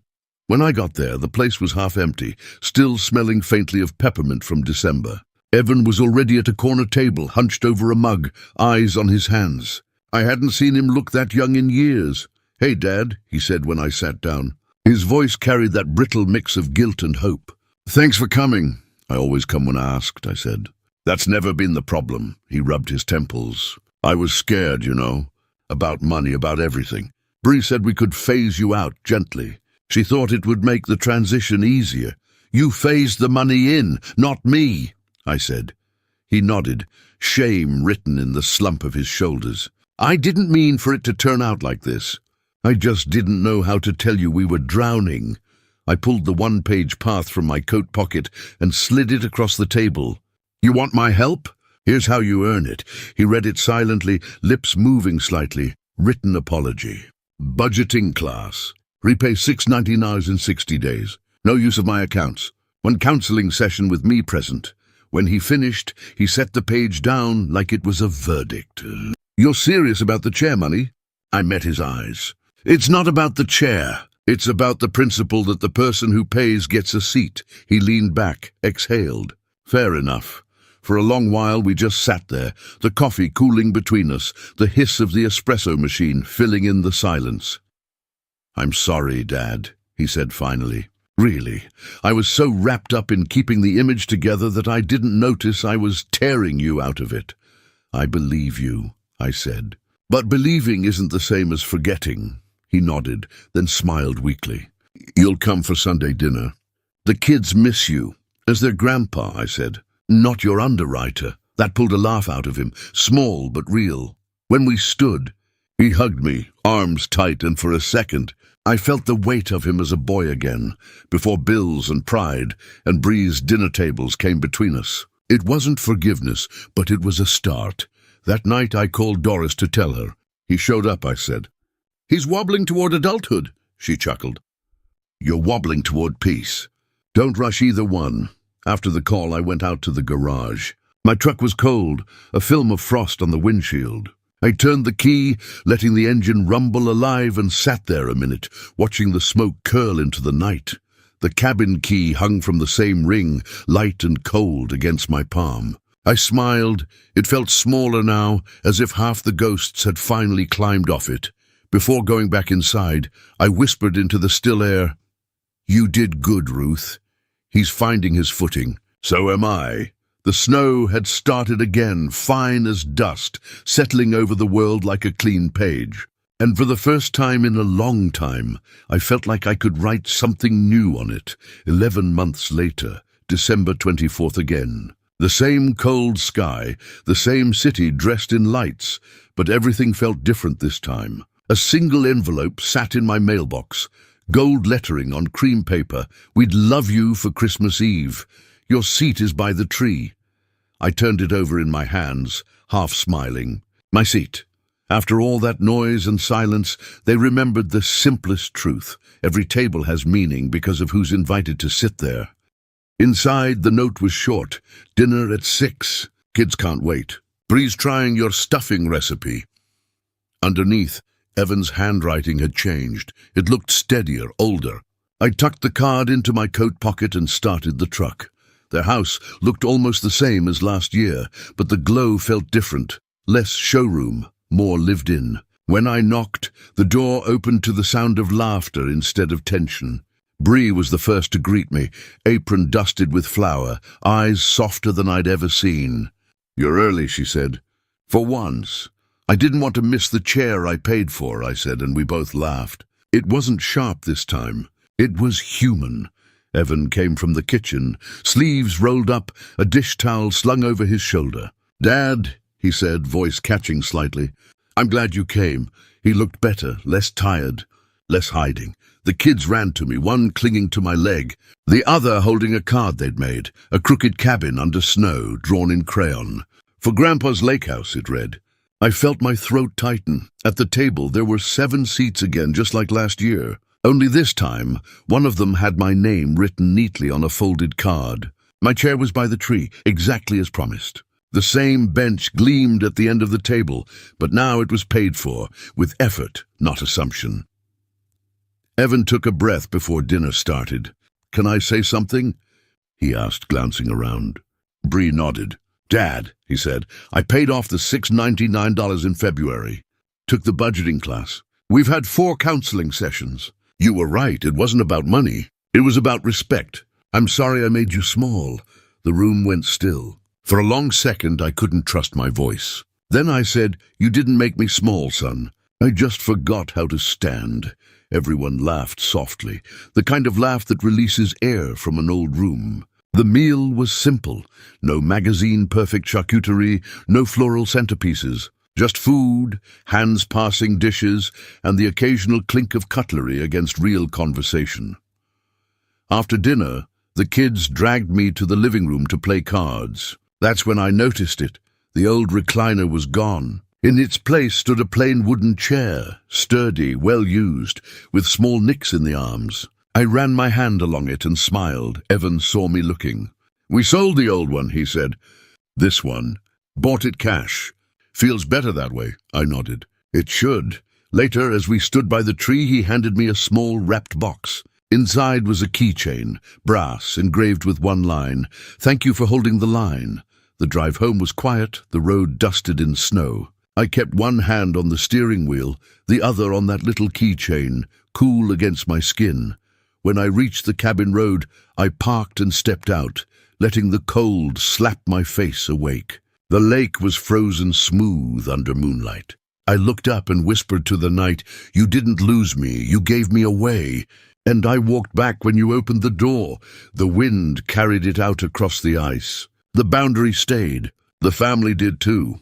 When I got there, the place was half empty, still smelling faintly of peppermint from December. Evan was already at a corner table, hunched over a mug, eyes on his hands. I hadn't seen him look that young in years. "Hey, Dad," he said when I sat down. His voice carried that brittle mix of guilt and hope. "Thanks for coming." "I always come when asked," I said. "That's never been the problem." He rubbed his temples. "I was scared, you know. About money, about everything. Bree said we could phase you out gently. She thought it would make the transition easier. You phased the money in, not me," I said. He nodded, shame written in the slump of his shoulders. "I didn't mean for it to turn out like this. I just didn't know how to tell you we were drowning." I pulled the one-page path from my coat pocket and slid it across the table. "You want my help? Here's how you earn it." He read it silently, lips moving slightly. Written apology. "Budgeting class. Repay $6.99 in 60 days. No use of my accounts. One counseling session with me present." When he finished, he set the page down like it was a verdict. "You're serious about the chair money?" I met his eyes. "It's not about the chair. It's about the principle that the person who pays gets a seat." He leaned back, exhaled. "Fair enough." For a long while we just sat there, the coffee cooling between us, the hiss of the espresso machine filling in the silence. "I'm sorry, Dad," he said finally. "Really, I was so wrapped up in keeping the image together that I didn't notice I was tearing you out of it." "I believe you," I said. "But believing isn't the same as forgetting." He nodded, then smiled weakly. "You'll come for Sunday dinner. The kids miss you." "As their grandpa," I said. "Not your underwriter." That pulled a laugh out of him, small but real. When we stood, he hugged me, arms tight, and for a second, I felt the weight of him as a boy again, before bills and pride and Bree's dinner tables came between us. It wasn't forgiveness, but it was a start. That night I called Doris to tell her. "He showed up," I said. "He's wobbling toward adulthood," she chuckled. "You're wobbling toward peace. Don't rush either one." After the call, I went out to the garage. My truck was cold, a film of frost on the windshield. I turned the key, letting the engine rumble alive, and sat there a minute, watching the smoke curl into the night. The cabin key hung from the same ring, light and cold against my palm. I smiled. It felt smaller now, as if half the ghosts had finally climbed off it. Before going back inside, I whispered into the still air, "You did good, Ruth." He's finding his footing. So am I. The snow had started again, fine as dust, settling over the world like a clean page. And for the first time in a long time, I felt like I could write something new on it. 11 months later, December 24th again. The same cold sky, the same city dressed in lights, but everything felt different this time. A single envelope sat in my mailbox. Gold lettering on cream paper. "We'd love you for Christmas Eve. Your seat is by the tree." I turned it over in my hands, half smiling. My seat. After all that noise and silence, they remembered the simplest truth. Every table has meaning because of who's invited to sit there. Inside, the note was short. "Dinner at 6. Kids can't wait. Bree's trying your stuffing recipe." Underneath, Evan's handwriting had changed. It looked steadier, older. I tucked the card into my coat pocket and started the truck. Their house looked almost the same as last year, but the glow felt different. Less showroom, more lived in. When I knocked, the door opened to the sound of laughter instead of tension. Bree was the first to greet me, apron dusted with flour, eyes softer than I'd ever seen. "You're early," she said. "For once." "I didn't want to miss the chair I paid for," I said, and we both laughed. It wasn't sharp this time. It was human. Evan came from the kitchen, sleeves rolled up, a dish towel slung over his shoulder. "Dad," he said, voice catching slightly. "I'm glad you came." He looked better, less tired, less hiding. The kids ran to me, one clinging to my leg, the other holding a card they'd made, a crooked cabin under snow, drawn in crayon. "For Grandpa's lake house," it read. I felt my throat tighten. At the table, there were 7 seats again, just like last year. Only this time, one of them had my name written neatly on a folded card. My chair was by the tree, exactly as promised. The same bench gleamed at the end of the table, but now it was paid for, with effort, not assumption. Evan took a breath before dinner started. "Can I say something?" he asked, glancing around. Bree nodded. "Dad," he said, "I paid off the $699 in February. Took the budgeting class. We've had 4 counseling sessions. You were right, it wasn't about money. It was about respect. I'm sorry I made you small." The room went still. For a long second, I couldn't trust my voice. Then I said, "You didn't make me small, son. I just forgot how to stand." Everyone laughed softly, the kind of laugh that releases air from an old room. The meal was simple. No magazine-perfect charcuterie, no floral centerpieces. Just food, hands passing dishes, and the occasional clink of cutlery against real conversation. After dinner, the kids dragged me to the living room to play cards. That's when I noticed it. The old recliner was gone. In its place stood a plain wooden chair, sturdy, well-used, with small nicks in the arms. I ran my hand along it and smiled. Evan saw me looking. "We sold the old one," he said. "This one. Bought it cash. Feels better that way, I nodded. It should. Later, as we stood by the tree, he handed me a small wrapped box. Inside was a keychain, brass, engraved with one line. Thank you for holding the line. The drive home was quiet, the road dusted in snow. I kept one hand on the steering wheel, the other on that little keychain, cool against my skin. When I reached the cabin road, I parked and stepped out, letting the cold slap my face awake. The lake was frozen smooth under moonlight. I looked up and whispered to the night, "You didn't lose me, you gave me away." And I walked back when you opened the door. The wind carried it out across the ice. The boundary stayed. The family did too.